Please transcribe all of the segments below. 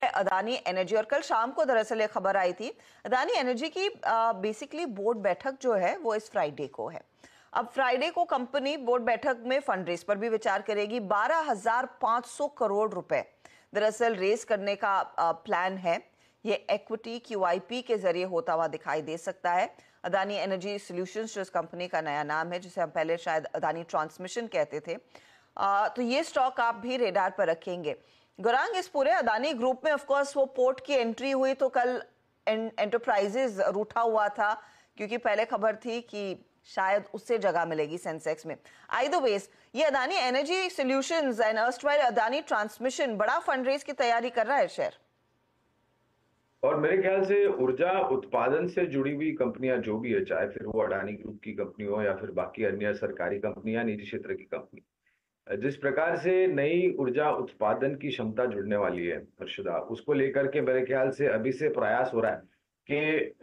Adani energy. और कल शाम को दरअसल ये खबर आई थी, अदानी एनर्जी की बेसिकली बोर्ड बैठक जो है वो इस फ्राइडे को है। अब फ्राइडे को कंपनी बोर्ड बैठक में फंड रेस पर भी विचार करेगी। 12,500 करोड़ रुपए दरअसल रेस करने का प्लान है। ये इक्विटी QIP के जरिए होता हुआ दिखाई दे सकता है। अदानी एनर्जी सॉल्यूशंस जो इस कंपनी का नया नाम है, जिसे हम पहले शायद अदानी ट्रांसमिशन कहते थे, तो ये स्टॉक आप भी रेडार पर रखेंगे। गौरांग, इस पूरे अदानी ग्रुप में ऑफ कोर्स वो पोर्ट की एंट्री हुई तो कल एंटरप्राइजेज रूठा हुआ था, क्योंकि पहले खबर थी कि शायद उससे जगह मिलेगी सेंसेक्स में। आइदर वेज ये Adani energy solutions and erstwhile Adani transmission बड़ा फंड रेज की तैयारी कर रहा है शेयर। और मेरे ख्याल से ऊर्जा उत्पादन से जुड़ी हुई कंपनियां जो भी है, चाहे फिर वो अडानी ग्रुप की कंपनी हो या फिर बाकी अन्य सरकारी कंपनी या निजी क्षेत्र की कंपनी, जिस प्रकार से नई ऊर्जा उत्पादन की क्षमता जुड़ने वाली है हर्षदा, उसको लेकर के मेरे ख्याल से अभी से प्रयास हो रहा है कि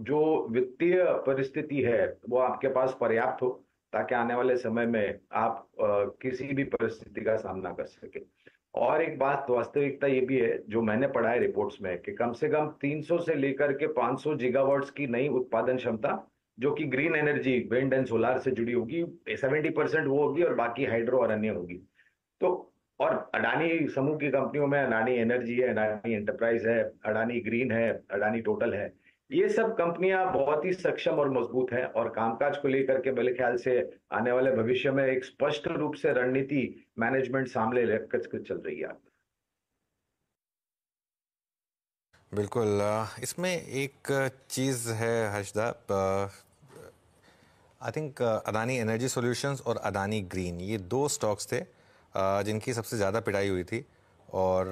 जो वित्तीय परिस्थिति है वो आपके पास पर्याप्त हो, ताकि आने वाले समय में आप किसी भी परिस्थिति का सामना कर सके। और एक बात वास्तविकता ये भी है, जो मैंने पढ़ा है रिपोर्ट्स में, कि कम से कम 300 से लेकर के 500 गीगावाट्स की नई उत्पादन क्षमता जो कि green energy, wind and solar से जुड़ी होगी, 70% वो होगी और बाकी हाइड्रो और अन्य होगी। तो और अडानी समूह की कंपनियों में अडानी एनर्जी है, अडानी एंटरप्राइज है, अडानी ग्रीन है, अडानी टोटल है, ये सब कंपनियां बहुत ही सक्षम और मजबूत हैं और कामकाज को लेकर के मेरे ख्याल से आने वाले भविष्य में एक स्पष्ट रूप से रणनीति मैनेजमेंट सामने लेकर चल रही है। बिल्कुल, इसमें एक चीज़ है Harshada, I think Adani energy solutions और अदानी ग्रीन, ये दो स्टॉक्स थे जिनकी सबसे ज़्यादा पिटाई हुई थी। और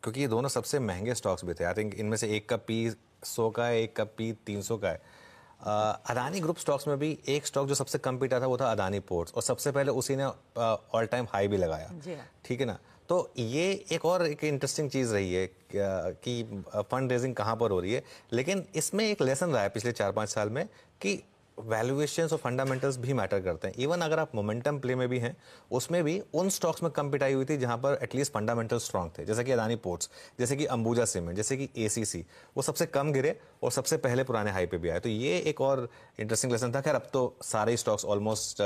क्योंकि ये दोनों सबसे महंगे स्टॉक्स भी थे। आई थिंक इनमें से एक का P 100 का है, एक का P 300 का है। अदानी ग्रुप स्टॉक्स में भी एक स्टॉक जो सबसे कम पिटा था वो था अदानी पोर्ट्स, और सबसे पहले उसी ने ऑल टाइम हाई भी लगाया, ठीक है ना। तो ये एक इंटरेस्टिंग चीज़ रही है कि फंड रेजिंग कहाँ पर हो रही है। लेकिन इसमें एक लेसन रहा है पिछले 4-5 साल में कि वैल्यूएशंस और फंडामेंटल्स भी मैटर करते हैं। इवन अगर आप मोमेंटम प्ले में भी हैं, उसमें भी उन स्टॉक्स में कम पिटाई हुई थी जहां पर एटलीस्ट फंडामेंटल स्ट्रांग थे, जैसे कि अदानी पोर्ट्स, जैसे कि अंबुजा सीमेंट, जैसे कि ACC, वो सबसे कम गिरे और सबसे पहले पुराने हाई पे भी आए। तो ये एक और इंटरेस्टिंग लेसन था। खैर अब तो सारे ही स्टॉक्स ऑलमोस्ट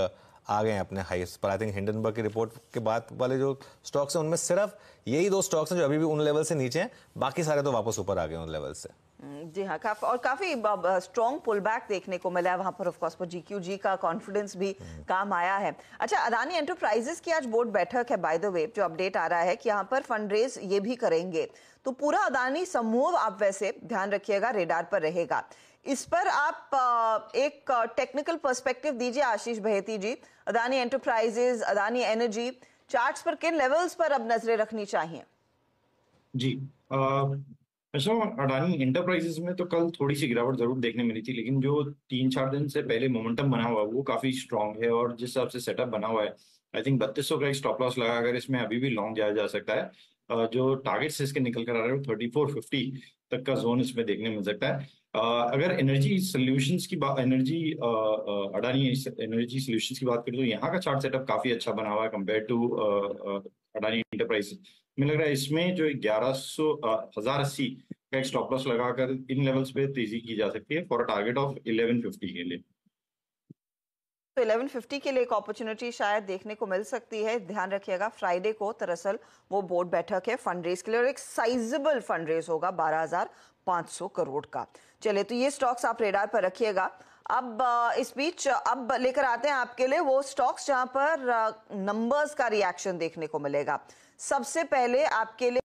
आ गए हैं अपने हाईएस्ट पर। आई थिंक हिंडनबर्ग की रिपोर्ट के बाद वाले जो स्टॉक्स हैं उनमें सिर्फ यही दो स्टॉक्स हैं जो अभी भी उन लेवल से नीचे हैं, बाकी सारे तो वापस ऊपर आ गए उन लेवल से। जी हाँ, काफी स्ट्रॉन्ग पुल बैक देखने को मिला है वहां पर। ऑफ कोर्स GQG का कॉन्फिडेंस भी काम आया है। अच्छा, अदानी एंटरप्राइजेस की आज बोर्ड बैठक है बाय द वे, जो अपडेट आ रहा है कि यहाँ पर फंड रेज ये भी करेंगे। तो पूरा अदानी समूह आप वैसे ध्यान रखिएगा रेडार पर रहेगा। इस पर आप एक टेक्निकल पर्सपेक्टिव दीजिए Ashish Bahety ji. Adani enterprises, Adani energy, charts पर किन लेवल्स पर अब नजरें रखनी चाहिए? जी, अच्छा, अडानी एंटरप्राइजेस में तो कल थोड़ी सी गिरावट जरूर देखने मिली थी, लेकिन जो 3-4 दिन से पहले मोमेंटम बना हुआ है वो काफी स्ट्रांग है। और जिस हिसाब से सेटअप बना हुआ है, आई थिंक 3200 का एक स्टॉप लॉस लगाकर इसमें अभी भी लॉन्ग जाया जा सकता है। जो टारगेट्स इसके निकल कर आ रहे हैं 3450 तक का जोन इसमें देखने मिल सकता है। अगर एनर्जी सॉल्यूशंस की बात, अडानी एनर्जी सॉल्यूशंस की बात करें तो यहाँ का चार्ट सेटअप काफी अच्छा बना हुआ है कंपेयर टू अडानी एंटरप्राइज। मुझे लग रहा है इसमें जो 1080 का एक स्टॉप लॉस लगाकर इन लेवल्स पे तेजी की जा सकती है फॉर अ टारगेट ऑफ 1150 के लिए। तो 1150 के लिए एक अपॉर्चुनिटी शायद देखने को मिल सकती है। ध्यान रखिएगा फ्राइडे को दरअसल वो बोर्ड बैठक है फंड रेज के लिए, और एक साइजेबल फंड रेज होगा 12,500 करोड़ का। चलिए, तो ये स्टॉक्स आप रेडार पर रखिएगा। अब इस बीच अब लेकर आते हैं आपके लिए वो स्टॉक्स जहां पर नंबर्स का रिएक्शन देखने को मिलेगा। सबसे पहले आपके लिए